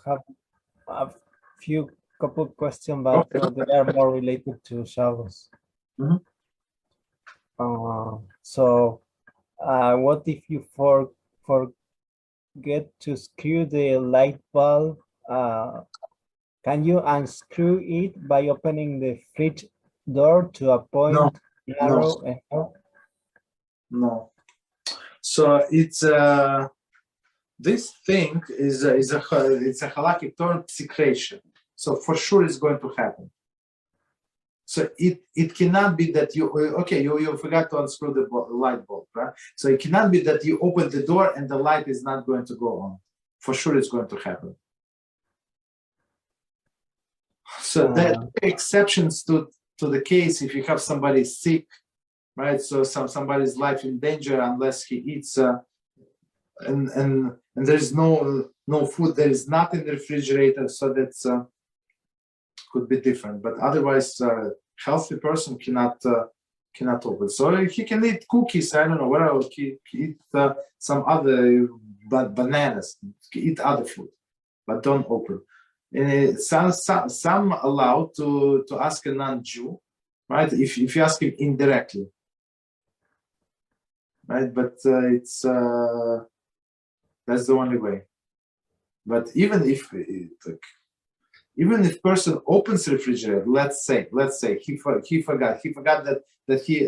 have a couple questions, but they are more related to Shabbos. Mhm. So, what if you forget to screw the light bulb? Can you unscrew it by opening the fridge door to a point narrow enough? No. So it's this thing is a halakhic term, psikration. So for sure it's going to happen. So it cannot be that you forgot to unscrew the light bulb, right? So it cannot be that you open the door and the light is not going to go on. For sure it's going to happen. So there are exceptions to the case if you have somebody sick, right? So somebody's life in danger unless he eats and there is no food, there is nothing in the refrigerator, so that's could be different. But otherwise, healthy person cannot open. So he can eat cookies, I don't know, whatever. He eat some other bananas, eat other food, but don't open. Some allow to ask a non-Jew, right? If you ask him indirectly, right? But it's that's the only way. But even if person opens the refrigerator, let's say he forgot that he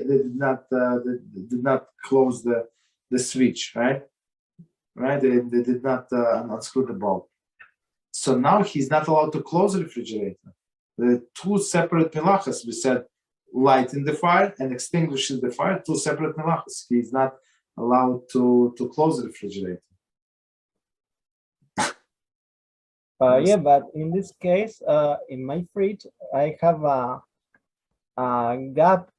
did not close the switch, right? They did not unscrew the bulb. So now he's not allowed to close the refrigerator. The two separate melachas, we said, lighting the fire and extinguishing the fire, two separate melachas. He's not allowed to close the refrigerator. Yeah, but in this case, in my fridge, I have a gap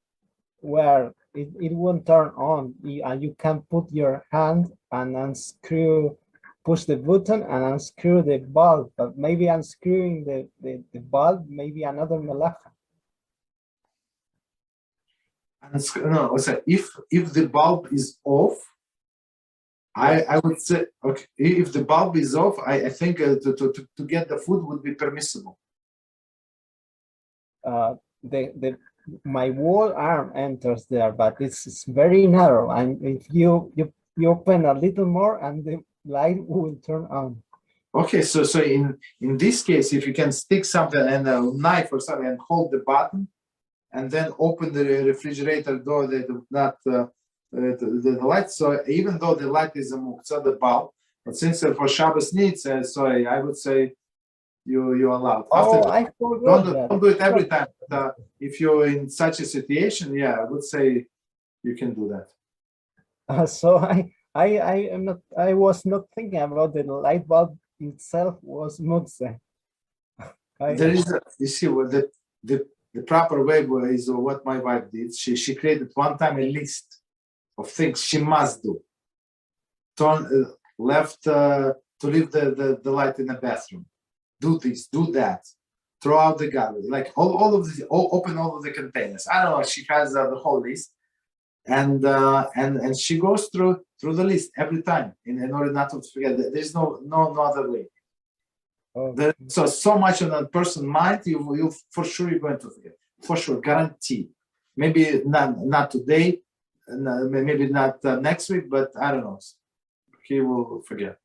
where it won't turn on, and you can put your hand and unscrew, push the button and unscrew the bulb, but maybe unscrewing the bulb, maybe another melacha. No, so if the bulb is off, I would say, okay, if the bulb is off, I think to get the food would be permissible. My whole arm enters there, but it's very narrow, and if you open a little more, and the light will turn on. Okay, so in this case, if you can stick something and a knife or something and hold the button, and then open the refrigerator door, they do not the light. So even though the light is a Muktze, the bulb, but since for Shabbos needs, I would say you allowed. I forgot that. Don't do it every time. But, if you're in such a situation, yeah, I would say you can do that. So I was not thinking about the light bulb itself was Muktze. There is you see what the proper way is what my wife did. She created one time a list of things she must do. Turn left to leave the light in the bathroom. Do this, do that. Throw out the garbage. Like all of this, open all of the containers. I don't know. She has the whole list, and she goes through the list every time in order not to forget. There's no other way. Okay. There's so much on that person's mind. You for sure you're going to forget. For sure, guarantee. Maybe not today, maybe not next week, but I don't know. He will forget.